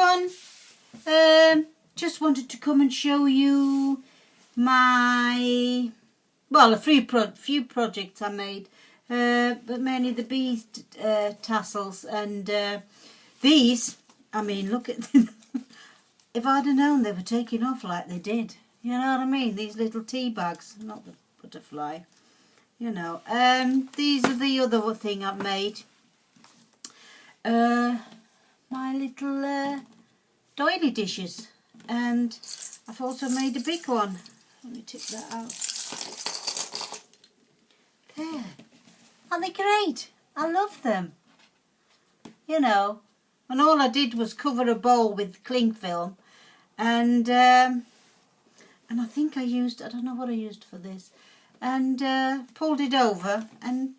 everyone. Just wanted to come and show you my, well, a few projects I made, but mainly the bead tassels. And these, I mean, look at if I'd have known they were taking off like they did, you know what I mean, these little tea bags, not the butterfly, you know. These are the other thing I've made, my little doily dishes, and I've also made a big one. Let me take that out. There, aren't they great? I love them, you know. And all I did was cover a bowl with cling film, and I think I used, I don't know what I used for this, and pulled it over and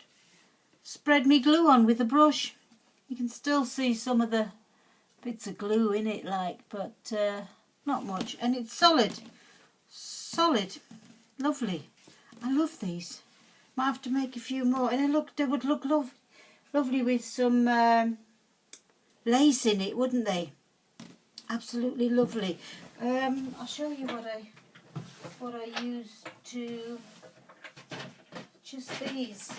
spread me glue on with a brush. You can still see some of the bits of glue in it, like, but not much. And it's solid, lovely. I love these. Might have to make a few more, and they would look lovely with some lace in it, wouldn't they? Absolutely lovely. I'll show you what I used to, just these.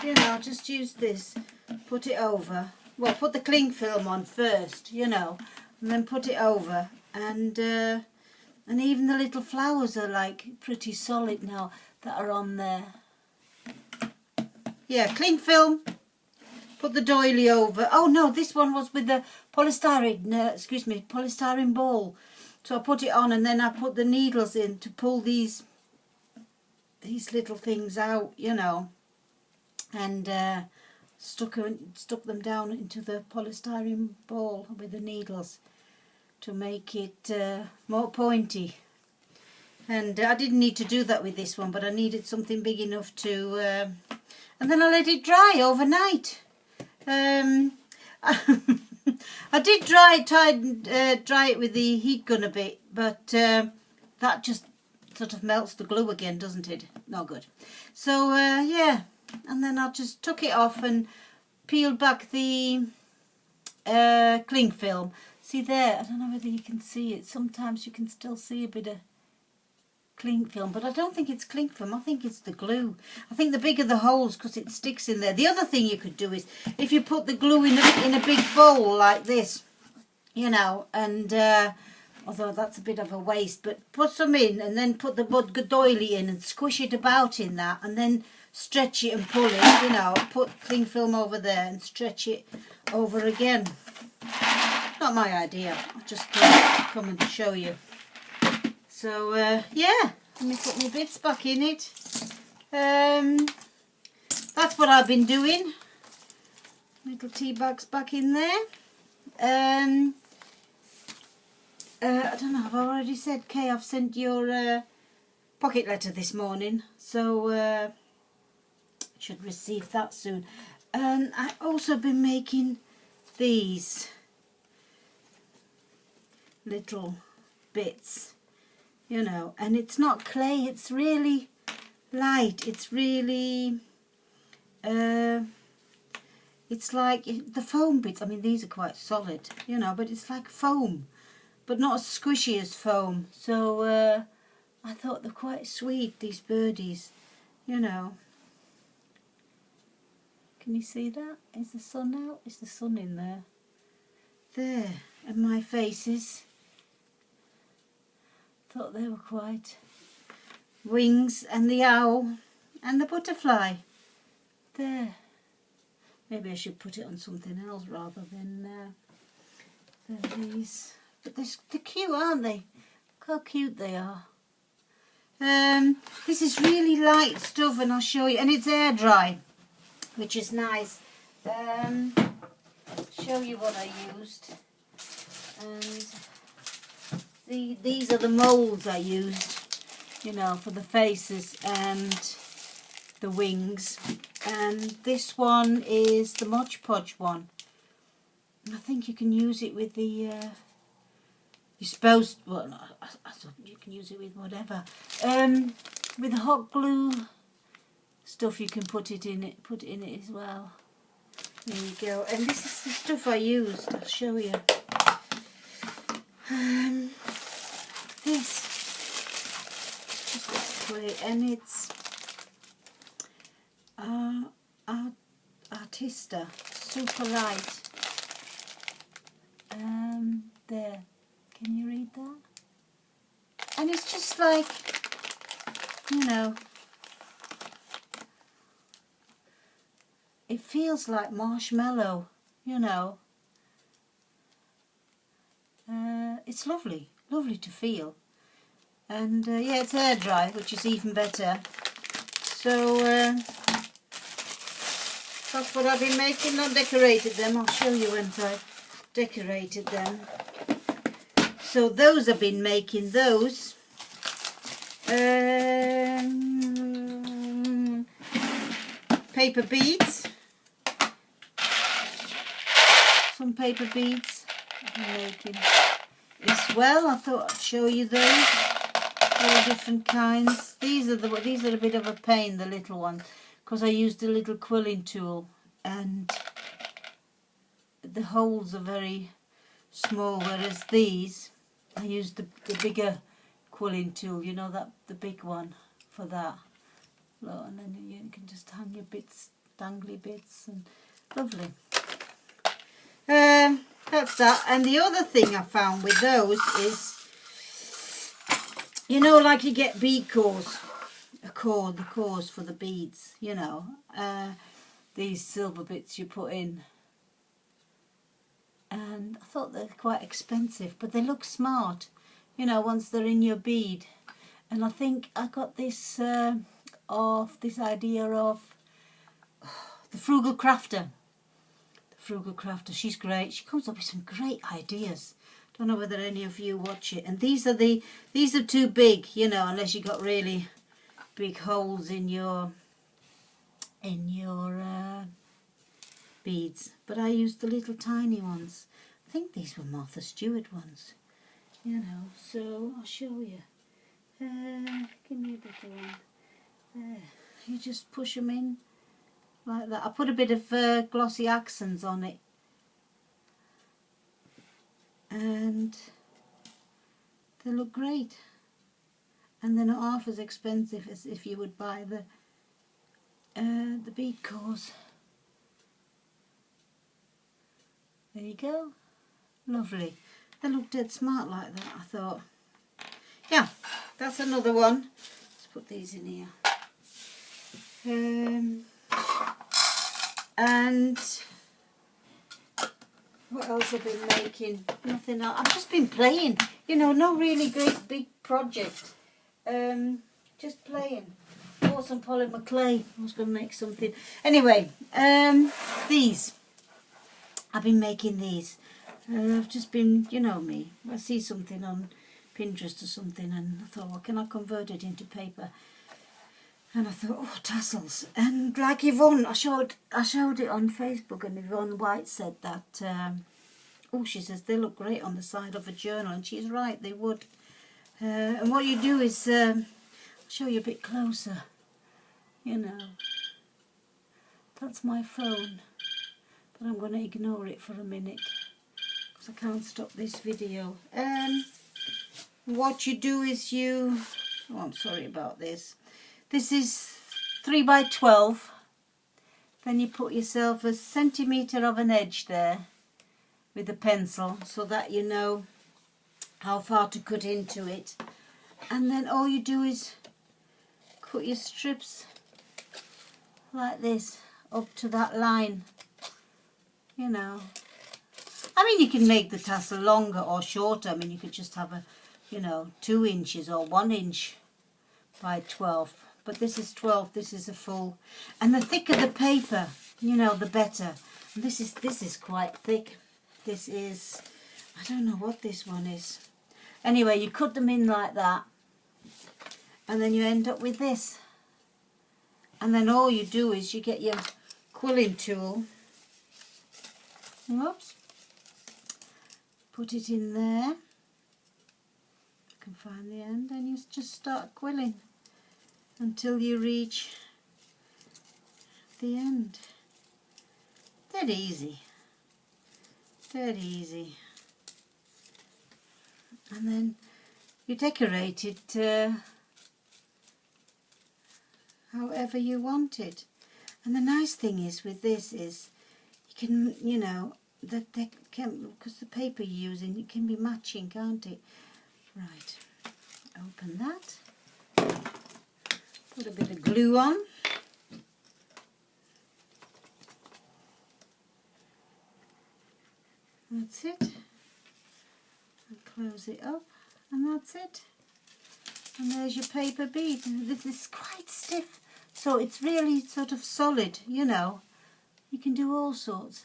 You know, just use this, put it over. Well, put the cling film on first, you know, and then put it over, and even the little flowers are like pretty solid now that are on there. Yeah, cling film. Put the doily over. Oh no, this one was with the polystyrene ball. So I put it on, and then I put the needles in to pull these little things out, you know, and stuck them down into the polystyrene ball with the needles to make it more pointy. And I didn't need to do that with this one, but I needed something big enough to, and then I let it dry overnight. I did dry it with the heat gun a bit, but that just sort of melts the glue again, doesn't it? No good. So yeah, and then I just took it off and peeled back the cling film. See there, I don't know whether you can see it. Sometimes you can still see a bit of cling film, but I don't think it's cling film. I think it's the glue. I think the bigger the holes, because it sticks in there. The other thing you could do is, if you put the glue in a big bowl like this, you know, and although that's a bit of a waste, but put some in, and then put the doily in and squish it about in that, and then stretch it and pull it, you know, put cling film over there and stretch it over again. Not my idea, I'll just come and show you. So yeah, let me put my bits back in it. That's what I've been doing. Little tea bags back in there. I don't know, I've already said, Kay, I've sent your pocket letter this morning, so should receive that soon. And I've also been making these little bits, you know, and it's not clay, it's really light, it's really it's like the foam bits. I mean, these are quite solid, you know, but it's like foam, but not as squishy as foam. So I thought they're quite sweet, these birdies, you know. Can you see that? Is the sun out? Is the sun in there? There, and my faces. Thought they were quite, wings, and the owl and the butterfly. There. Maybe I should put it on something else rather than these. But they're cute, aren't they? Look how cute they are. This is really light stuff, and I'll show you. And it's air dry, which is nice. Show you what I used. And these are the moulds I used, you know, for the faces and the wings. And this one is the Mod Podge one. I think you can use it with the, you're supposed, well, no, I thought you can use it with whatever. With the hot glue stuff, you can put it in it as well. There you go. And this is the stuff I used. I'll show you. This just clay, and it's Artista Super Light. There, can you read that? And it's just like, you know, it feels like marshmallow, you know. It's lovely, lovely to feel. And yeah, it's air dry, which is even better. So that's what I've been making. Not decorated them. I'll show you when I've decorated them. So those I've been making those. Paper beads. Some paper beads I've been making as well. I thought I'd show you those. All different kinds. These are a bit of a pain, the little ones, because I used a little quilling tool and the holes are very small, whereas these I used the bigger quilling tool, you know, that the big one for that. Look, and then you can just hang your bits, dangly bits, and lovely. That's that. And the other thing I found with those is, you know, like you get bead cores, the cores for the beads, you know, these silver bits you put in. And I thought they're quite expensive, but they look smart, you know, once they're in your bead. And I think I got this idea of the Frugal Crafter. Frugal Crafter, she's great. She comes up with some great ideas. Don't know whether any of you watch it. And these are too big, you know, unless you got really big holes in your beads. But I used the little tiny ones. I think these were Martha Stewart ones, you know. So I'll show you. Give me a better one. There. You just push them in like that. I put a bit of glossy accents on it, and they look great, and they're not half as expensive as if you would buy the bead cores. There you go, lovely. They look dead smart like that. I thought, yeah, that's another one. Let's put these in here. And what else have I been making? Nothing else. I've just been playing, you know, no really great big project. Just playing. Bought some polymer clay. I was going to make something. Anyway, these. I've been making these. I've just been, you know me, I see something on Pinterest or something and I thought, well, can I convert it into paper? And I thought, oh, tassels. And like Yvonne, I showed it on Facebook, and Yvonne White said that, oh, she says they look great on the side of a journal, and she's right, they would. And what you do is, I'll show you a bit closer, you know. That's my phone, but I'm going to ignore it for a minute, because I can't stop this video. What you do is oh, I'm sorry about this. This is 3 by 12. Then you put yourself a centimetre of an edge there with a pencil so that you know how far to cut into it. And then all you do is cut your strips like this up to that line, you know. I mean, you can make the tassel longer or shorter. I mean, you could just have a, you know, 2 inches or 1 inch by 12. But this is 12, this is a full. And the thicker the paper, you know, the better. And this is quite thick. This is, I don't know what this one is. Anyway, you cut them in like that. And then you end up with this. And then all you do is you get your quilling tool. Whoops. Put it in there. I can find the end. And you just start quilling until you reach the end. Dead easy. Dead easy. And then you decorate it however you want it. And the nice thing is with this is you can, you know, that they can, because the paper you're using, it can be matching, can't it? Right, open that. Put a bit of glue on. That's it. And close it up, and that's it. And there's your paper bead. This is quite stiff, so it's really sort of solid, you know. You can do all sorts.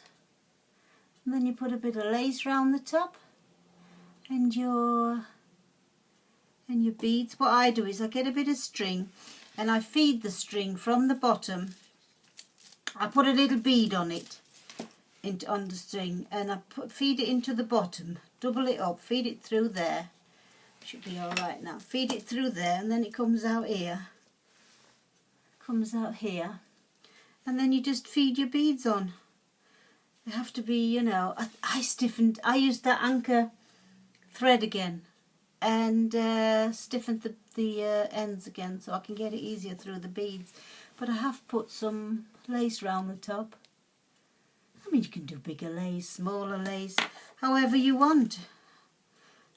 And then you put a bit of lace round the top, and your beads. What I do is I get a bit of string, and I feed the string from the bottom. I put a little bead on it, on the string, and I feed it into the bottom, double it up, feed it through there. Should be all right now. Feed it through there, and then it comes out here. Comes out here, and then you just feed your beads on. They have to be, you know. I used that anchor thread again, and stiffened the ends again, so I can get it easier through the beads. But I have put some lace round the top. I mean, you can do bigger lace, smaller lace, however you want.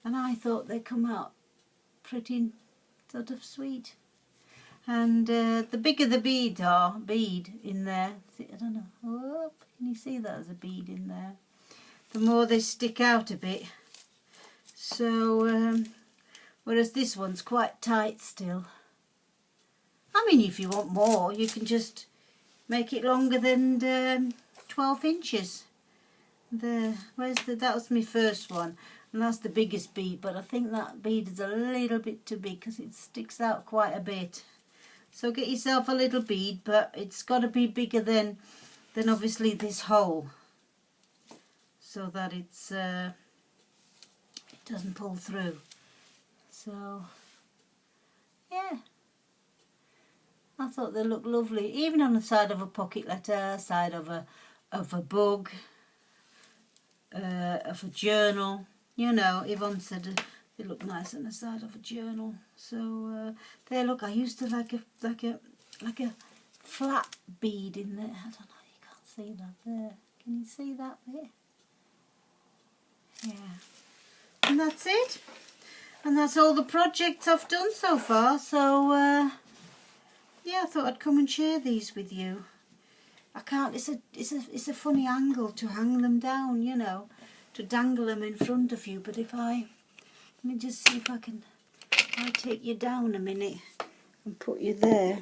And I thought they come out pretty sort of sweet. And the bigger the bead in there, I don't know, oh, can you see that as a bead in there? The more they stick out a bit. So, whereas this one's quite tight still. I mean, if you want more, you can just make it longer than 12 inches. That was my first one. And that's the biggest bead, but I think that bead is a little bit too big because it sticks out quite a bit. So get yourself a little bead, but it's got to be bigger than obviously this hole, so that it doesn't pull through. So yeah, I thought they looked lovely, even on the side of a pocket letter, side of a book, of a journal. You know, Yvonne said they look nice on the side of a journal. So there, look, I used to like a flat bead in there. I don't know, you can't see that there. Can you see that bit? Yeah. And that's it. And that's all the projects I've done so far. So yeah, I thought I'd come and share these with you. I can't. It's a funny angle to hang them down, you know, to dangle them in front of you. But let me just see if I can. I'll take you down a minute and put you there,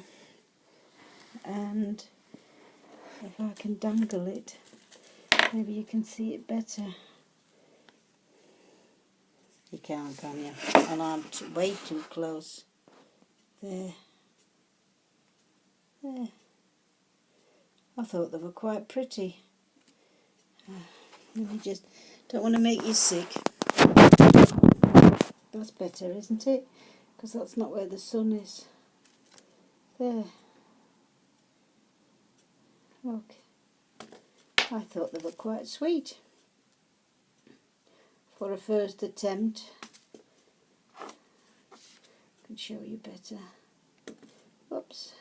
and if I can dangle it, maybe you can see it better. You can't, can you? And I'm way too close. There. There. I thought they were quite pretty. Let me just, don't want to make you sick. That's better, isn't it? Because that's not where the sun is. There. Look. I thought they were quite sweet for a first attempt. I can show you better. Oops.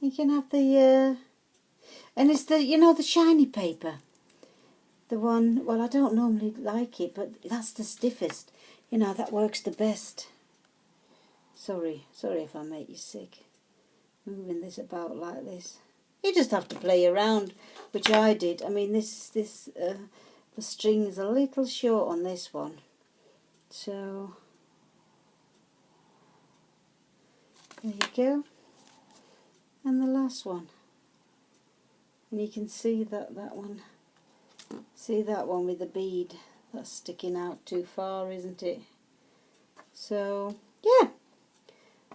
You can have the, and it's the, you know, the shiny paper. The one, well, I don't normally like it, but that's the stiffest. You know, that works the best. Sorry if I make you sick. Moving this about like this. You just have to play around, which I did. I mean, the string is a little short on this one. So, there you go. And the last one. And you can see that one. See that one with the bead? That's sticking out too far, isn't it? So, yeah.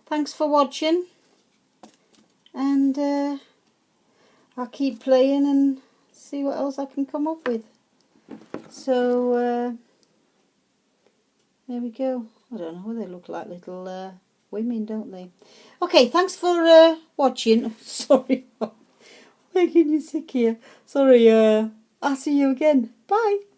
Thanks for watching. And I'll keep playing and see what else I can come up with. So, there we go. I don't know, they look like little women, don't they? Okay, thanks for watching. Sorry. Making you sick here. Sorry, I'll see you again. Bye.